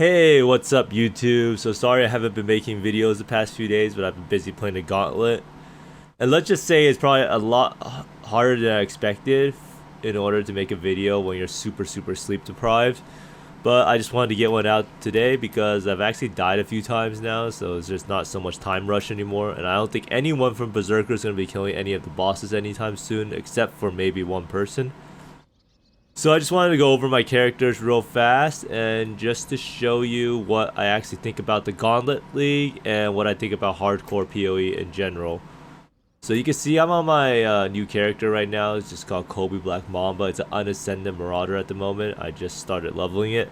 Hey, what's up YouTube? So sorry I haven't been making videos the past few days, but I've been busy playing the Gauntlet. And let's just say it's probably a lot harder than I expected in order to make a video when you're super sleep deprived. But I just wanted to get one out today because I've actually died a few times now, so it's just not so much time rush anymore. And I don't think anyone from Berserker is going to be killing any of the bosses anytime soon, except for maybe one person. So I just wanted to go over my characters real fast and just to show you what I actually think about the Gauntlet League and what I think about hardcore PoE in general. So you can see I'm on my new character right now. It's just called Kobe Black Mamba. It's an unascended marauder at the moment. I just started leveling it.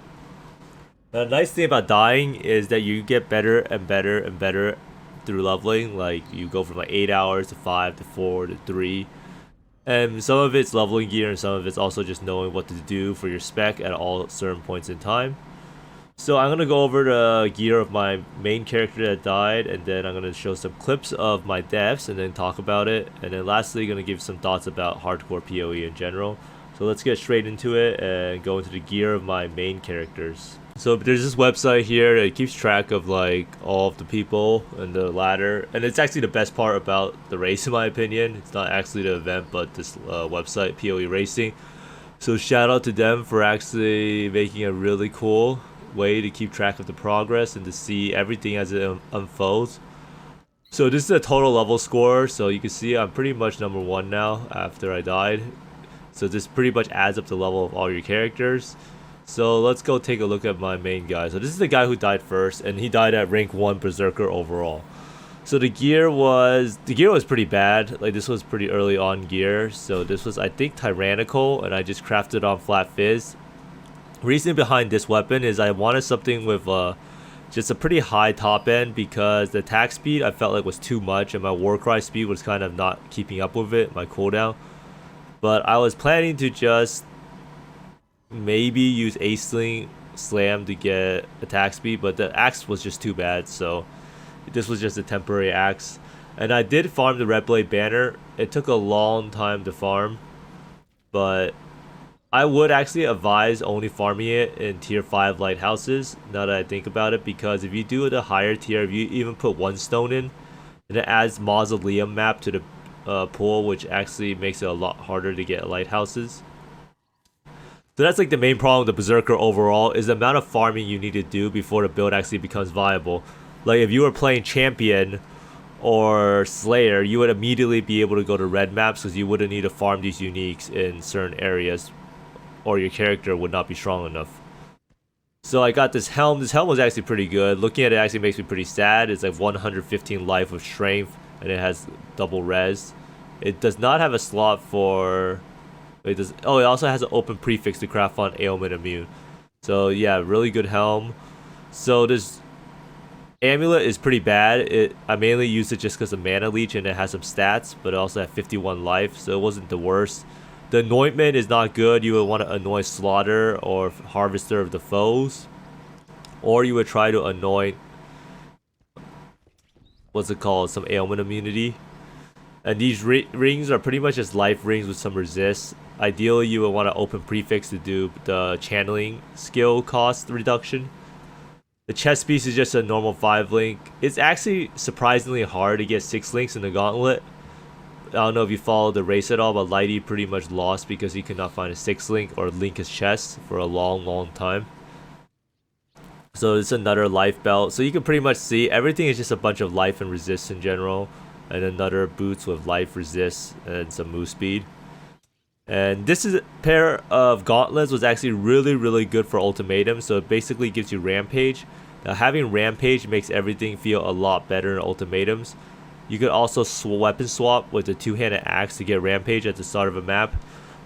The nice thing about dying is that you get better and better through leveling. Like you go from like 8 hours to 5 to 4 to 3. And some of it's leveling gear and some of it's also just knowing what to do for your spec at all certain points in time. So I'm going to go over the gear of my main character that died, and then I'm going to show some clips of my deaths and then talk about it. And then lastly, going to give some thoughts about hardcore PoE in general. So let's get straight into it and go into the gear of my main characters. So there's this website here that keeps track of like all of the people and the ladder, and it's actually the best part about the race in my opinion. It's not actually the event, but this website, PoE Racing. So shout out to them for actually making a really cool way to keep track of the progress and to see everything as it unfolds. So this is a total level score, so you can see I'm pretty much #1 now after I died. So this pretty much adds up the level of all your characters. So let's go take a look at my main guy. So this is the guy who died first, and he died at rank 1 Berserker overall. So the gear was pretty bad. Like this was pretty early on gear. So this was, I think, tyrannical, and I just crafted on flat fizz. Reason behind this weapon is I wanted something with just a pretty high top end, because the attack speed I felt like was too much and my warcry speed was kind of not keeping up with it, my cooldown. But I was planning to just maybe use Ace Slam to get attack speed, but the axe was just too bad, so this was just a temporary axe. And I did farm the Red Blade banner. It took a long time to farm, but I would actually advise only farming it in tier 5 lighthouses, now that I think about it, because if you do the higher tier, if you even put 1 stone in, and it adds mausoleum map to the pool, which actually makes it a lot harder to get lighthouses. So that's like the main problem with the Berserker overall, is the amount of farming you need to do before the build actually becomes viable. Like if you were playing Champion or Slayer, you would immediately be able to go to red maps because you wouldn't need to farm these uniques in certain areas, or your character would not be strong enough. So I got this helm. This helm was actually pretty good. Looking at it actually makes me pretty sad. It's like 115 life of strength, and it has double res. It does not have a slot for... It does. Oh, it also has an open prefix to craft on ailment immune. So yeah, really good helm. So this amulet is pretty bad. I mainly used it just because of mana leech and it has some stats, but it also had 51 life, so it wasn't the worst. The anointment is not good. You would want to anoint Slaughter or Harvester of the Foes, or you would try to anoint, what's it called, some ailment immunity. And these rings are pretty much just life rings with some resist. Ideally, you would want to open prefix to do the channeling skill cost reduction. The chest piece is just a normal 5 link. It's actually surprisingly hard to get 6 links in the Gauntlet. I don't know if you followed the race at all, but Lighty pretty much lost because he could not find a 6 link or link his chest for a long time. So it's another life belt. So you can pretty much see everything is just a bunch of life and resist in general. And another boots with life resist and some move speed. And this is a pair of gauntlets was actually really good for ultimatum. So it basically gives you rampage. Now having rampage makes everything feel a lot better in ultimatums. You could also weapon swap with a 2-handed axe to get rampage at the start of a map.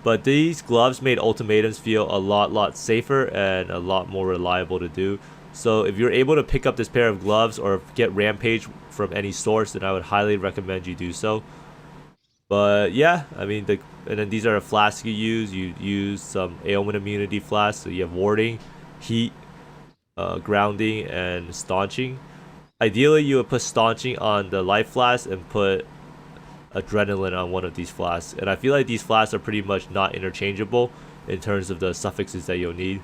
But these gloves made ultimatums feel a lot safer and a lot more reliable to do. So if you're able to pick up this pair of gloves or get rampage from any source, then I would highly recommend you do so. But yeah, I mean, and then these are the flasks you use. You use some ailment immunity flasks. So you have warding, heat, grounding, and staunching. Ideally, you would put staunching on the life flask and put adrenaline on one of these flasks. And I feel like these flasks are pretty much not interchangeable in terms of the suffixes that you'll need.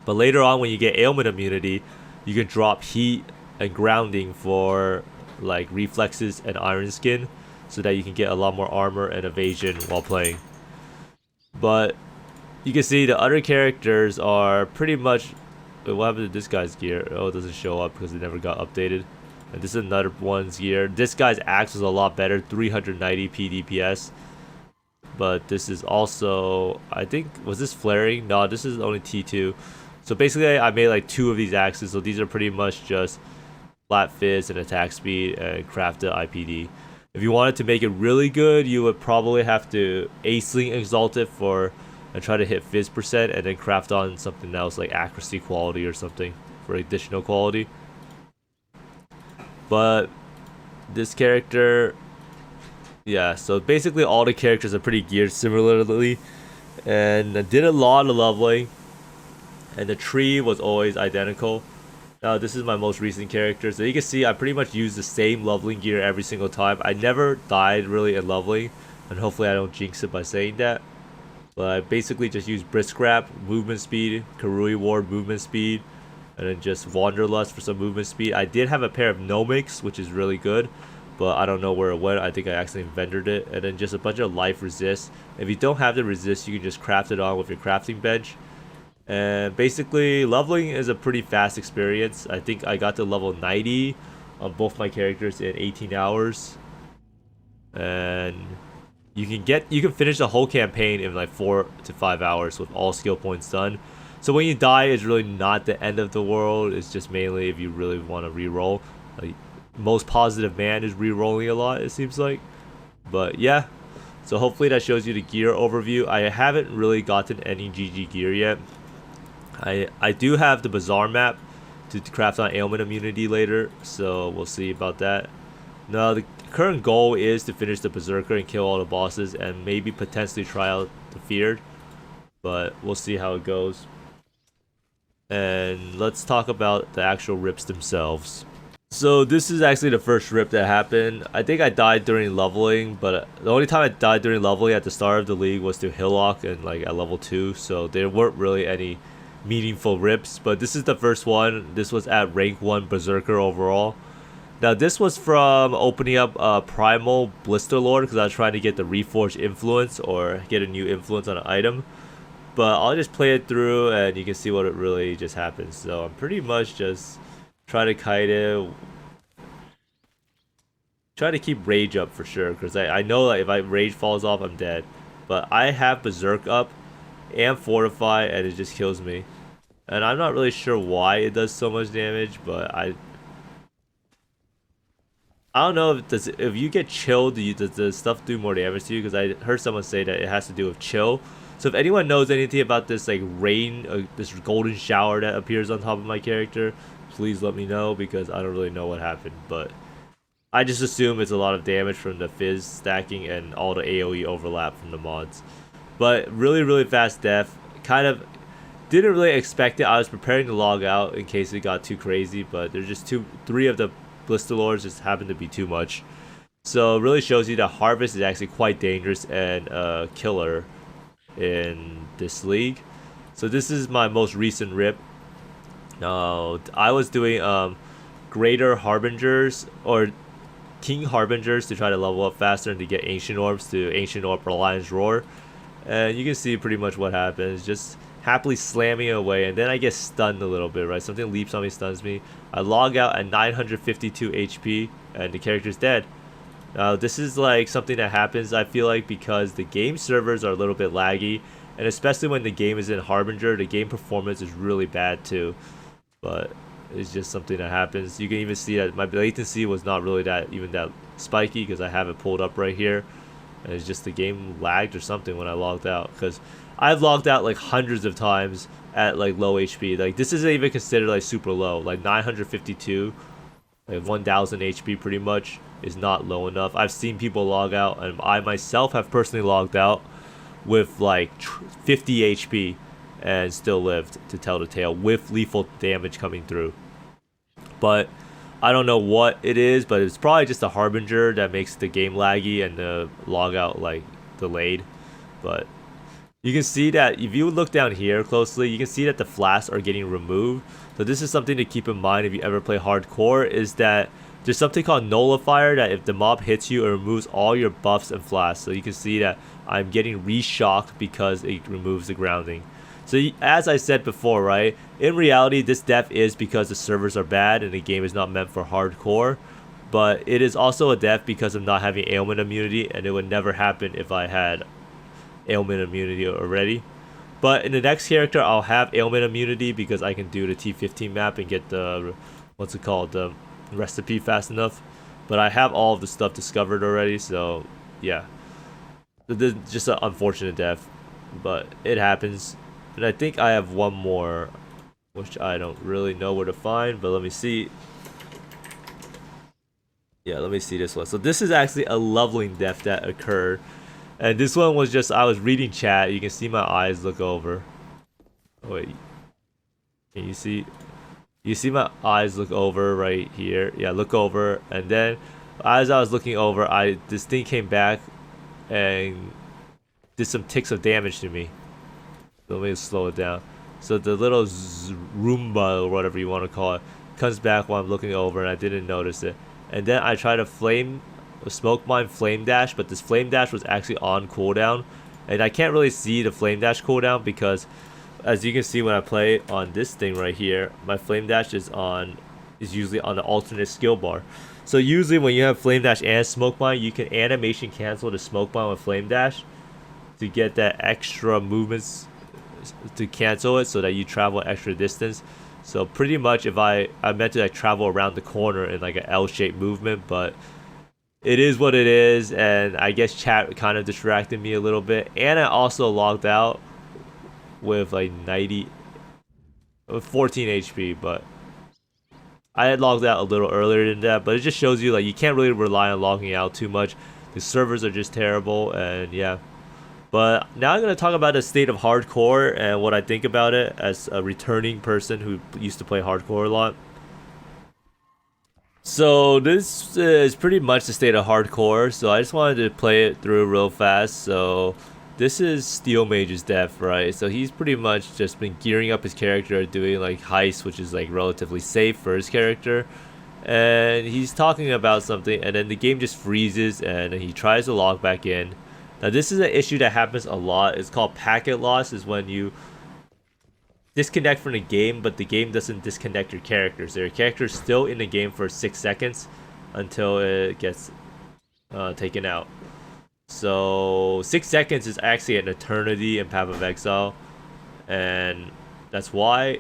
But later on, when you get ailment immunity, you can drop heat and grounding for like reflexes and iron skin, so that you can get a lot more armor and evasion while playing. But you can see the other characters are pretty much. Wait, what happened to this guy's gear? Oh, it doesn't show up because it never got updated. And this is another one's gear. This guy's axe was a lot better, 390 PDPS. But this is also, I think, was this flaring? No, this is only T2. So basically, I made like 2 of these axes. So these are pretty much just flat fizz and attack speed and crafted IPD. If you wanted to make it really good, you would probably have to Ace-Link Exalt it for and try to hit fizz percent, and then craft on something else like accuracy quality or something for additional quality. But this character, yeah, so basically all the characters are pretty geared similarly, and I did a lot of leveling, and the tree was always identical. Now this is my most recent character, so you can see I pretty much use the same leveling gear every single time. I never died really in leveling, and hopefully I don't jinx it by saying that. But I basically just use Brisk Wrap, movement speed, Karui Ward, movement speed, and then just Wanderlust for some movement speed. I did have a pair of Nomics, which is really good, but I don't know where it went. I think I accidentally vendored it. And then just a bunch of life resist. If you don't have the resist, you can just craft it on with your crafting bench. And basically, leveling is a pretty fast experience. I think I got to level 90 on both my characters in 18 hours. And you can finish the whole campaign in like 4 to 5 hours with all skill points done. So when you die, it's really not the end of the world. It's just mainly if you really want to reroll. Like most positive man is rerolling a lot, it seems like. But yeah, so hopefully that shows you the gear overview. I haven't really gotten any GG gear yet. I do have the Bazaar map to craft on ailment immunity later, so we'll see about that. Now the current goal is to finish the Berserker and kill all the bosses, and maybe potentially try out the Feared, but we'll see how it goes. And let's talk about the actual rips themselves. So this is actually the first rip that happened. I think I died during leveling, but the only time I died during leveling at the start of the league was to Hillock and like at level 2, so there weren't really any meaningful rips. But this is the first one. This was at rank 1 Berserker overall. Now this was from opening up Primal Blister Lord, because I was trying to get the Reforged influence or get a new influence on an item. But I'll just play it through and you can see what it really just happens. So I'm pretty much just trying to kite it. Try to keep Rage up for sure, because I know that if I Rage falls off, I'm dead. But I have Berserk up and Fortify, and it just kills me. And I'm not really sure why it does so much damage, but I don't know if you get chilled, does the stuff do more damage to you? Because I heard someone say that it has to do with chill. So if anyone knows anything about this like rain, this golden shower that appears on top of my character, please let me know, because I don't really know what happened. But I just assume it's a lot of damage from the fizz stacking and all the AoE overlap from the mods. But really fast death. Kind of didn't really expect it. I was preparing to log out in case it got too crazy, but there's just 3 of the Blister Lords just happened to be too much. So it really shows you that Harvest is actually quite dangerous and a killer in this league. So this is my most recent rip. I was doing Greater Harbingers or King Harbingers to try to level up faster and to get Ancient Orbs to Ancient Orb Lion's Roar. And you can see pretty much what happens. Just happily slamming it away, and then I get stunned a little bit, right? Something leaps on me, stuns me. I log out at 952 HP, and the character's dead. This is like something that happens, I feel like, because the game servers are a little bit laggy, and especially when the game is in Harbinger, the game performance is really bad too. But it's just something that happens. You can even see that my latency was not really that spiky, because I have it pulled up right here. And it's just the game lagged or something when I logged out, because I've logged out like hundreds of times at like low HP. Like this isn't even considered like super low. Like 952, like 1000 HP pretty much is not low enough. I've seen people log out, and I myself have personally logged out with like 50 HP and still lived to tell the tale with lethal damage coming through. But I don't know what it is, but it's probably just a Harbinger that makes the game laggy and the logout like delayed. But You can see that if you look down here closely, you can see that the flasks are getting removed. So this is something to keep in mind if you ever play hardcore, is that there's something called nullifier that if the mob hits you, it removes all your buffs and flasks. So you can see that I'm getting re-shocked because it removes the grounding. So as I said before, right, in reality this death is because the servers are bad and the game is not meant for hardcore. But it is also a death because of not having ailment immunity, and it would never happen if I had ailment immunity already. But in the next character I'll have ailment immunity because I can do the T15 map and get the, what's it called, the recipe fast enough. But I have all of the stuff discovered already, so yeah. This is just an unfortunate death, but it happens. And I think I have one more, which I don't really know where to find, but let me see. Yeah, let me see this one. So this is actually a leveling death that occurred. And this one was just, I was reading chat. You can see my eyes look over. Oh, wait. Can you see? You see my eyes look over right here. Yeah, look over. And then as I was looking over, this thing came back and did some ticks of damage to me. So let me slow it down. So the little Roomba, or whatever you want to call it, comes back while I'm looking over, and I didn't notice it. And then I tried to smoke mine flame dash, but this flame dash was actually on cooldown, and I can't really see the flame dash cooldown because, as you can see when I play on this thing right here, my flame dash is usually on the alternate skill bar. So usually when you have flame dash and smoke mine, you can animation cancel the smoke mine with flame dash to get that extra movements to cancel it so that you travel extra distance. So pretty much if I meant to like travel around the corner in like an L-shaped movement, but it is what it is, and I guess chat kind of distracted me a little bit. And I also logged out with like 14 HP, but I had logged out a little earlier than that. But it just shows you like you can't really rely on logging out too much. The servers are just terrible, and yeah. But now I'm going to talk about the state of hardcore and what I think about it as a returning person who used to play hardcore a lot. So this is pretty much the state of hardcore, so I just wanted to play it through real fast. So this is Steel Mage's death, right? So he's pretty much just been gearing up his character, doing like heists, which is like relatively safe for his character. And he's talking about something, and then the game just freezes, and he tries to log back in. Now this is an issue that happens a lot. It's called packet loss. Is when you disconnect from the game, but the game doesn't disconnect your characters. So your character is still in the game for 6 seconds until it gets taken out. So 6 seconds is actually an eternity in Path of Exile, and that's why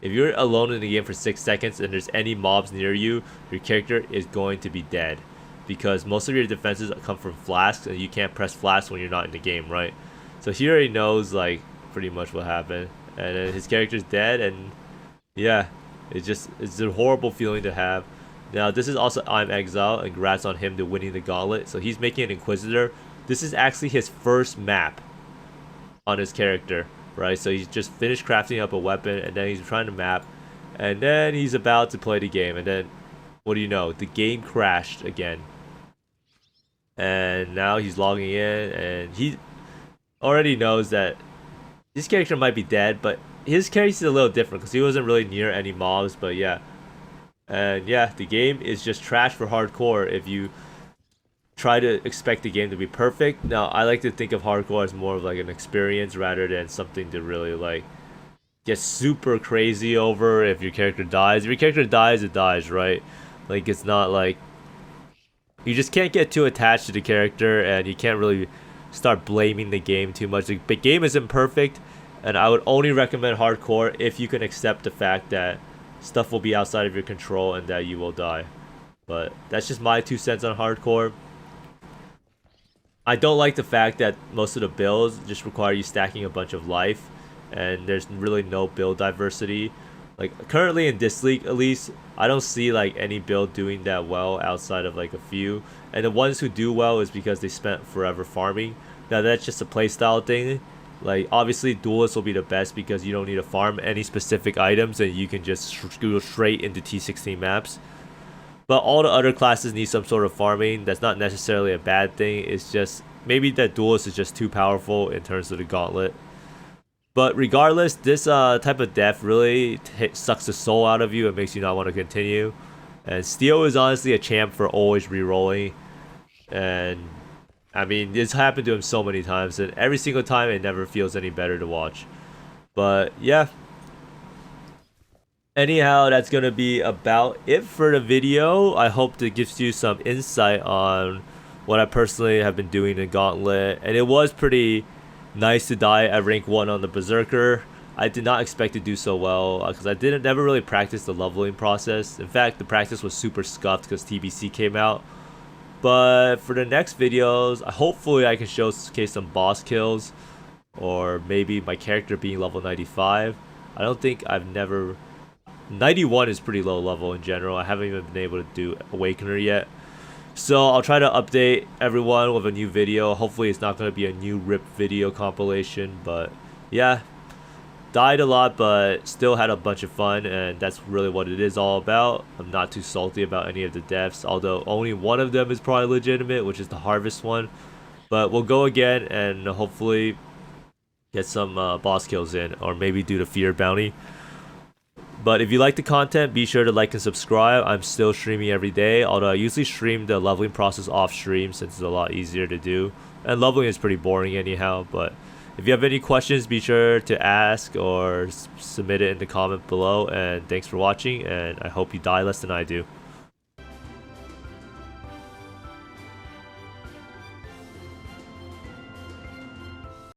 if you're alone in the game for 6 seconds and there's any mobs near you, your character is going to be dead. Because most of your defenses come from flasks, and you can't press flasks when you're not in the game, right? So he already knows like pretty much what happened, and then his character's dead, and yeah, it's a horrible feeling to have. Now this is also I'm Exile, and congrats on him to winning the Gauntlet. So he's making an Inquisitor. This is actually his first map on his character, right? So he's just finished crafting up a weapon, and then he's trying to map, and then he's about to play the game, and then what do you know? The game crashed again. And now he's logging in, and he already knows that his character might be dead, but his character is a little different because he wasn't really near any mobs. But yeah, and yeah, the game is just trash for hardcore if you try to expect the game to be perfect. Now I like to think of hardcore as more of like an experience rather than something to really like get super crazy over. If your character dies, if your character dies, it dies, right? Like it's not like you just can't get too attached to the character, and you can't really start blaming the game too much. The game isn't perfect, and I would only recommend hardcore if you can accept the fact that stuff will be outside of your control and that you will die. But that's just my 2 cents on hardcore. I don't like the fact that most of the builds just require you stacking a bunch of life, and there's really no build diversity. Like currently in this league, at least, I don't see like any build doing that well outside of like a few. And the ones who do well is because they spent forever farming. Now that's just a playstyle thing. Like obviously duelists will be the best because you don't need to farm any specific items, and you can just go straight into T16 maps. But all the other classes need some sort of farming. That's not necessarily a bad thing. It's just maybe that duelist is just too powerful in terms of the gauntlet. But regardless, this type of death really sucks the soul out of you and makes you not want to continue. And Steel is honestly a champ for always re-rolling. And I mean, it's happened to him so many times, and every single time it never feels any better to watch. But yeah. Anyhow, that's gonna be about it for the video. I hope it gives you some insight on what I personally have been doing in Gauntlet. And it was pretty nice to die at rank 1 on the Berserker. I did not expect to do so well because I never really practice the leveling process. In fact, the practice was super scuffed because TBC came out. But for the next videos, hopefully I can showcase some boss kills, or maybe my character being level 95. I don't think I've never... 91 is pretty low level in general. I haven't even been able to do Awakener yet. So I'll try to update everyone with a new video. Hopefully it's not going to be a new RIP video compilation. But yeah, died a lot, but still had a bunch of fun, and that's really what it is all about. I'm not too salty about any of the deaths, although only one of them is probably legitimate, which is the Harvest one. But we'll go again and hopefully get some boss kills in, or maybe do the Fear Bounty. But if you like the content, be sure to like and subscribe. I'm still streaming every day, although I usually stream the leveling process off stream since it's a lot easier to do. And leveling is pretty boring anyhow, but if you have any questions, be sure to ask or submit it in the comment below. And thanks for watching, and I hope you die less than I do.